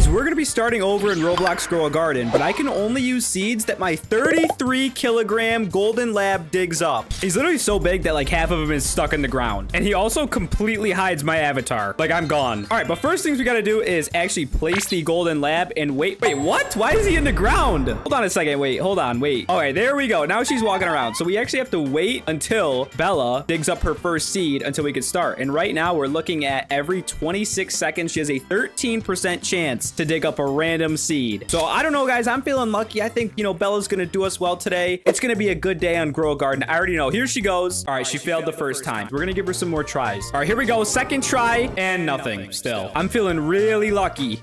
guys, we're gonna be starting over in Roblox Grow a Garden, but I can only use seeds that my 33-kilogram golden lab digs up. He's literally so big that like half of him is stuck in the ground. And he also completely hides my avatar. Like I'm gone. All right, but first things we gotta do is actually place the golden lab and wait, what? Why is he in the ground? Hold on a second, wait, hold on, wait. All right, there we go. Now she's walking around. So we actually have to wait until Bella digs up her first seed until we can start. And right now we're looking at every 26 seconds, she has a 13% chance to dig up a random seed. So I don't know, guys, I'm feeling lucky. I think, you know, Bella's gonna do us well today. It's gonna be a good day on Grow a Garden. I already know. Here she goes. All right, she failed the first time. We're gonna give her some more tries. All right, here we go. Second try and nothing still. I'm feeling really lucky.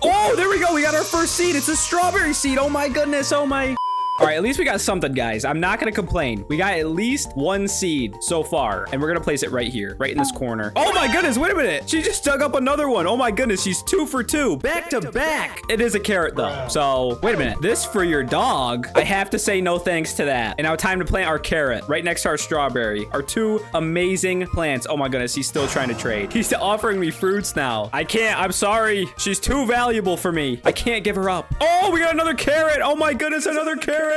Oh, there we go. We got our first seed. It's a strawberry seed. Oh my goodness. Oh my. All right, at least we got something, guys. I'm not going to complain. We got at least one seed so far, and we're going to place it right here, right in this corner. Oh my goodness, wait a minute. She just dug up another one. Oh my goodness, she's 2 for 2, back to back. It is a carrot though. So wait a minute, this for your dog. I have to say no thanks to that. And now time to plant our carrot right next to our strawberry, our 2 amazing plants. Oh my goodness, he's still trying to trade. He's offering me fruits now. I can't, I'm sorry. She's too valuable for me. I can't give her up. Oh, we got another carrot. Oh my goodness, another carrot. All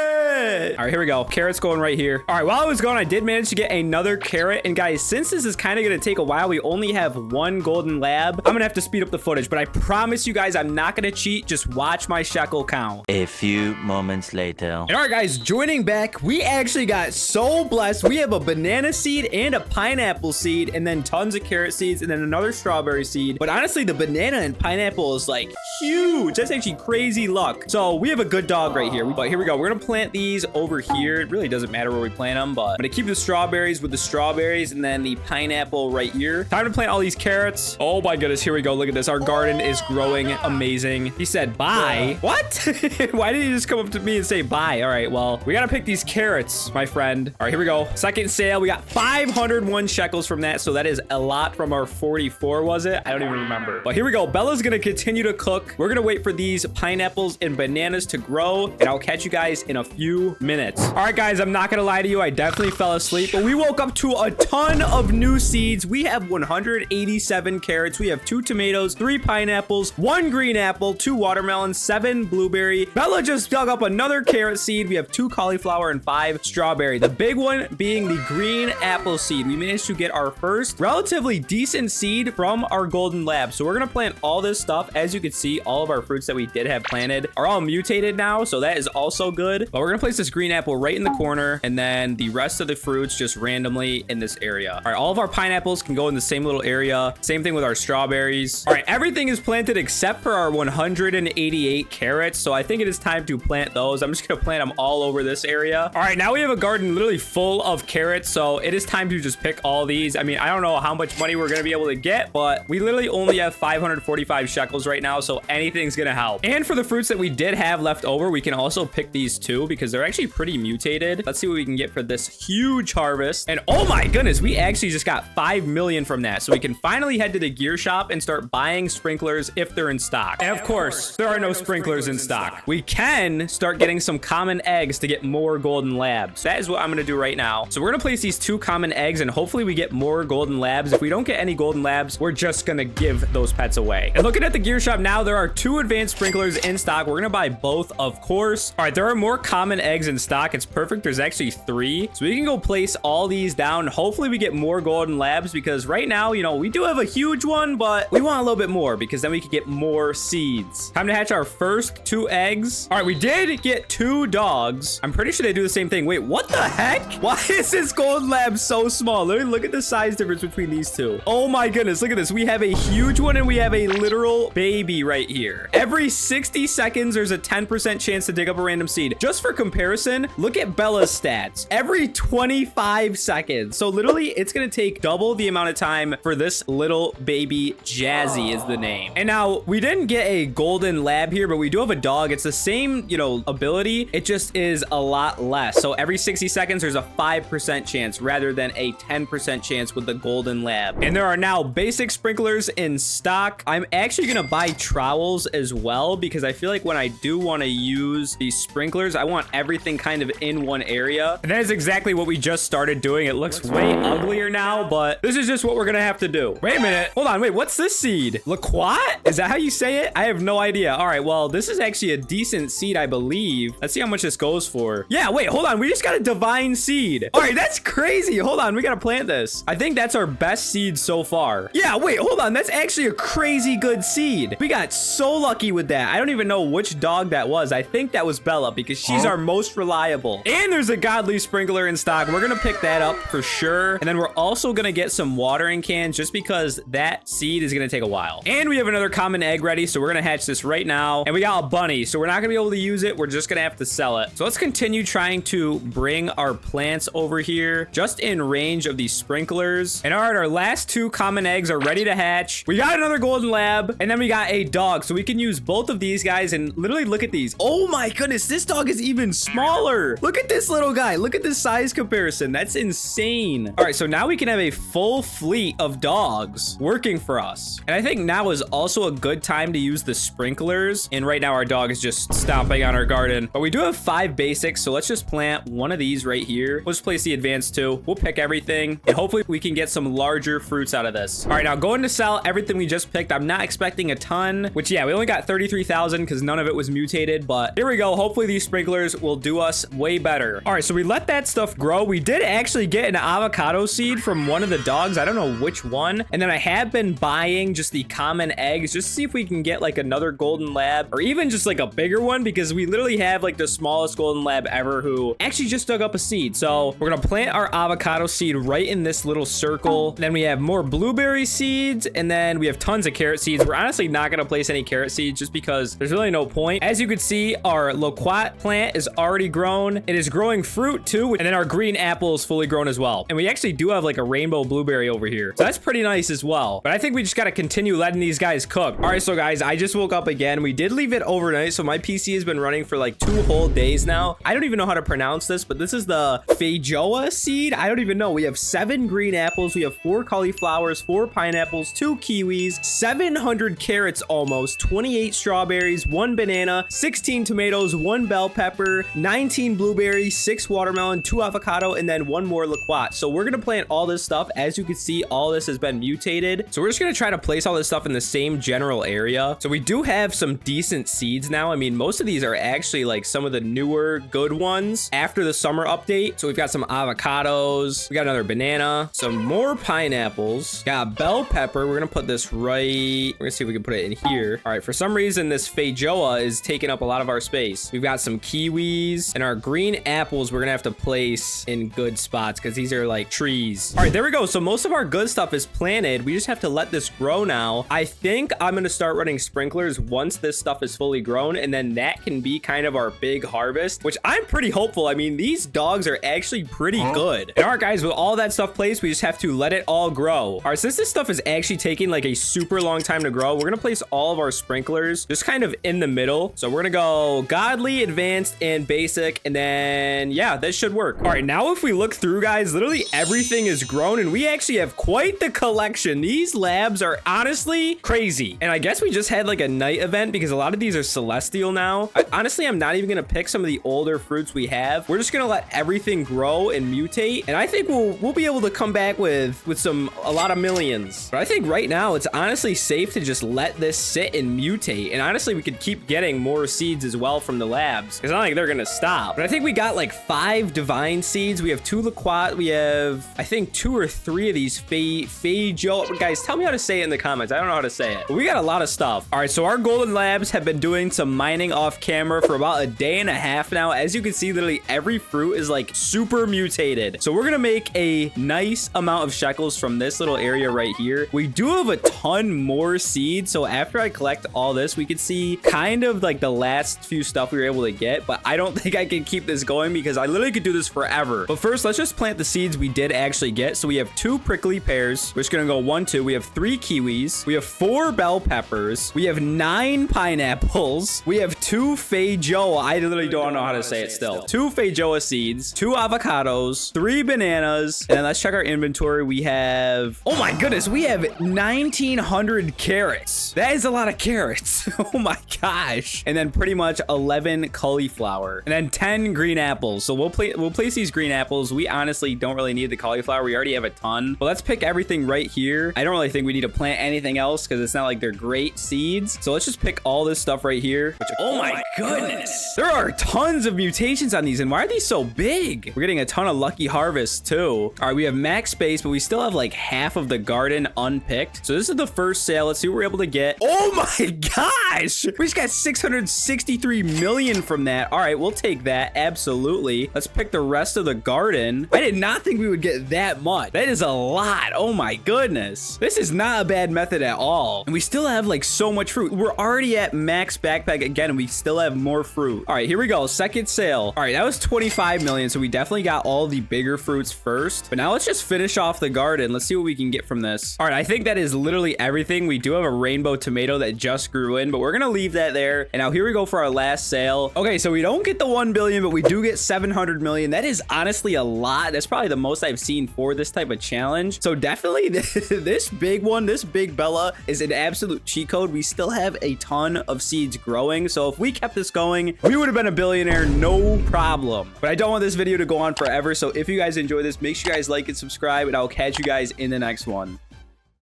right, here we go. Carrot's going right here. All right, while I was gone, I did manage to get another carrot. And guys, since this is kind of going to take a while, we only have 1 golden lab. I'm going to have to speed up the footage, but I promise you guys, I'm not going to cheat. Just watch my shekel count. A few moments later. And all right, guys, joining back, we actually got so blessed. We have a banana seed and a pineapple seed, and then tons of carrot seeds, and then another strawberry seed. But honestly, the banana and pineapple is like huge. That's actually crazy luck. So we have a good dog right here. But here we go. We're going to plant these over here. It really doesn't matter where we plant them, but I'm gonna keep the strawberries with the strawberries and then the pineapple right here. Time to plant all these carrots. Oh my goodness, here we go. Look at this. Our garden is growing amazing. He said bye. What? Why did he just come up to me and say bye? All right, well, we gotta pick these carrots, my friend. All right, here we go. Second sale. We got 501 shekels from that, so that is a lot from our 44, was it? I don't even remember. But here we go. Bella's gonna continue to cook. We're gonna wait for these pineapples and bananas to grow, and I'll catch you guys in a few minutes. All right, guys, I'm not gonna lie to you, I definitely fell asleep, but we woke up to a ton of new seeds. We have 187 carrots, we have 2 tomatoes, 3 pineapples, 1 green apple, 2 watermelons, 7 blueberry. Bella just dug up another carrot seed. We have 2 cauliflower and 5 strawberry, the big one being the green apple seed. We managed to get our first relatively decent seed from our golden lab. So we're gonna plant all this stuff. As you can see, all of our fruits that we did have planted are all mutated now, so that is also good. But we're gonna place this green apple right in the corner, and then the rest of the fruits just randomly in this area. All right, all of our pineapples can go in the same little area. Same thing with our strawberries. All right, everything is planted except for our 188 carrots, so I think it is time to plant those. I'm just gonna plant them all over this area. All right, now we have a garden literally full of carrots, so it is time to just pick all these. I mean, I don't know how much money we're gonna be able to get, but we literally only have 545 shekels right now, so anything's gonna help. And for the fruits that we did have left over, we can also pick these too, because they're actually pretty mutated. Let's see what we can get for this huge harvest. And oh my goodness, we actually just got 5 million from that. So we can finally head to the gear shop and start buying sprinklers if they're in stock. And of course, there are no sprinklers in stock. We can start getting some common eggs to get more golden labs. That is what I'm going to do right now. So we're going to place these 2 common eggs, and hopefully we get more golden labs. If we don't get any golden labs, we're just going to give those pets away. And looking at the gear shop now, there are 2 advanced sprinklers in stock. We're going to buy both, of course. All right, there are more common eggs in stock. It's perfect. There's actually 3. So we can go place all these down. Hopefully we get more golden labs, because right now, you know, we do have a huge one, but we want a little bit more because then we could get more seeds. Time to hatch our first 2 eggs. All right, we did get 2 dogs. I'm pretty sure they do the same thing. Wait, what the heck? Why is this golden lab so small? Look at the size difference between these 2. Oh my goodness, look at this. We have a huge one and we have a literal baby right here. Every 60 seconds, there's a 10% chance to dig up a random seed. Just for comparison, look at Bella's stats. Every 25 seconds. So literally, it's gonna take double the amount of time for this little baby. Jazzy is the name. And now, we didn't get a golden lab here, but we do have a dog. It's the same, you know, ability. It just is a lot less. So every 60 seconds, there's a 5% chance rather than a 10% chance with the golden lab. And there are now basic sprinklers in stock. I'm actually gonna buy trowels as well, because I feel like when I do want to use these sprinklers, sprinklers. I want everything kind of in one area. And that is exactly what we just started doing. It looks way uglier now, but this is just what we're gonna have to do. Wait a minute. Hold on. Wait, what's this seed? Laquat? Is that how you say it? I have no idea. All right, well, this is actually a decent seed, I believe. Let's see how much this goes for. Yeah, wait, hold on. We just got a divine seed. All right, that's crazy. Hold on. We gotta plant this. I think that's our best seed so far. Yeah, wait, hold on. That's actually a crazy good seed. We got so lucky with that. I don't even know which dog that was. I think that was Bella because she's our most reliable. And there's a godly sprinkler in stock. We're gonna pick that up for sure. And then we're also gonna get some watering cans just because that seed is gonna take a while. And we have another common egg ready, so we're gonna hatch this right now. And we got a bunny, so we're not gonna be able to use it. We're just gonna have to sell it. So let's continue trying to bring our plants over here just in range of these sprinklers. And all right, our last two common eggs are ready to hatch. We got another golden lab, and then we got a dog, so we can use both of these guys. And literally look at these. Oh my goodness, this dog is even smaller. Look at this little guy. Look at the size comparison. That's insane. All right, so now we can have a full fleet of dogs working for us. And I think now is also a good time to use the sprinklers. And right now our dog is just stomping on our garden, but we do have 5 basics, so let's just plant one of these right here. We'll just place the advanced 2. We'll pick everything, and hopefully we can get some larger fruits out of this. All right, now going to sell everything we just picked. I'm not expecting a ton, which yeah, we only got 33,000 because none of it was mutated, but here we go. Hopefully these sprinklers will do us way better. All right, so we let that stuff grow. We did actually get an avocado seed from one of the dogs. I don't know which one. And then I have been buying just the common eggs just to see if we can get like another golden lab or even just like a bigger one, because we literally have like the smallest golden lab ever who actually just dug up a seed. So we're gonna plant our avocado seed right in this little circle. Then we have more blueberry seeds, and then we have tons of carrot seeds. We're honestly not gonna place any carrot seeds just because there's really no point. As you can see, our loquat plant is already grown. It is growing fruit too, and then our green apple is fully grown as well. And we actually do have like a rainbow blueberry over here, so that's pretty nice as well. But I think we just gotta continue letting these guys cook. All right, so guys, I just woke up again. We did leave it overnight, so my PC has been running for like 2 whole days now. I don't even know how to pronounce this, but this is the feijoa seed. I don't even know. We have 7 green apples. We have 4 cauliflowers, 4 pineapples, 2 kiwis, 700 carrots almost, 28 strawberries, 1 banana, 16 tomatoes, 1 bell pepper, 19 blueberries, 6 watermelon, 2 avocado, and then 1 more loquat. So we're gonna plant all this stuff. As you can see, all this has been mutated. So we're just gonna try to place all this stuff in the same general area. So we do have some decent seeds now. I mean, most of these are actually like some of the newer good ones after the summer update. So we've got some avocados, we got another banana, some more pineapples, got bell pepper. We're gonna put this right, we're gonna see if we can put it in here. All right, for some reason this feijoa is taking up a lot of our space. We've got some kiwis, and our green apples we're gonna have to place in good spots because these are like trees. All right, there we go. So most of our good stuff is planted. We just have to let this grow now. I think I'm gonna start running sprinklers once this stuff is fully grown, and then that can be kind of our big harvest, which I'm pretty hopeful. I mean, these dogs are actually pretty good. And all right, guys, with all that stuff placed, we just have to let it all grow. All right, since this stuff is actually taking like a super long time to grow, we're gonna place all of our sprinklers just kind of in the middle. So we're gonna go godly, advanced, and basic, and then yeah, this should work. All right, now if we look through, guys, literally everything is grown, and we actually have quite the collection. These labs are honestly crazy. And I guess we just had like a night event because a lot of these are celestial now. Honestly, I'm not even gonna pick some of the older fruits we have. We're just gonna let everything grow and mutate, and I think we'll be able to come back with a lot of millions. But I think right now it's honestly safe to just let this sit and mutate, and honestly we could keep getting more seeds as well from the labs. It's not like they're gonna stop. But I think we got like 5 divine seeds. We have 2 loquat. We have, I think, 2 or 3 of these feijoa. Guys, tell me how to say it in the comments. I don't know how to say it, but we got a lot of stuff. All right, so our golden labs have been doing some mining off camera for about a day and a half now. As you can see, literally every fruit is like super mutated. So we're gonna make a nice amount of shekels from this little area right here. We do have a ton more seeds, so after I collect all this, we could see kind of like the last few stuff we were able to get, but I don't think I can keep this going because I literally could do this forever. But first, let's just plant the seeds we did actually get. So we have 2 prickly pears. We're just gonna go 1, 2. We have 3 kiwis. We have 4 bell peppers. We have 9 pineapples. We have 2 feijoa. I literally don't know how to say it still. 2 feijoa seeds, 2 avocados, 3 bananas, and then let's check our inventory. We have, oh my goodness, we have 1,900 carrots. That is a lot of carrots. Oh my gosh. And then pretty much 11 cauliflower cauliflower, and then 10 green apples. So we'll place these green apples. We honestly don't really need the cauliflower. We already have a ton, but let's pick everything right here. I don't really think we need to plant anything else because it's not like they're great seeds. So let's just pick all this stuff right here. Oh my goodness. There are tons of mutations on these, and why are these so big? We're getting a ton of lucky harvests too. All right, we have max space, but we still have like half of the garden unpicked. So this is the first sale. Let's see what we're able to get. Oh my gosh. We just got 663 million from that. All right, we'll take that. Absolutely. Let's pick the rest of the garden. I did not think we would get that much. That is a lot. Oh my goodness. This is not a bad method at all. And we still have like so much fruit. We're already at max backpack again, and we still have more fruit. All right, here we go. Second sale. All right, that was 25 million. So we definitely got all the bigger fruits first. But now let's just finish off the garden. Let's see what we can get from this. All right, I think that is literally everything. We do have a rainbow tomato that just grew in, but we're gonna leave that there. And now here we go for our last sale. Okay, so we don't get the 1 billion, but we do get 700 million. That is honestly a lot. That's probably the most I've seen for this type of challenge. So definitely this big one, this big Bella is an absolute cheat code. We still have a ton of seeds growing. So if we kept this going, we would have been a billionaire, no problem. But I don't want this video to go on forever. So if you guys enjoy this, make sure you guys like and subscribe, and I'll catch you guys in the next one.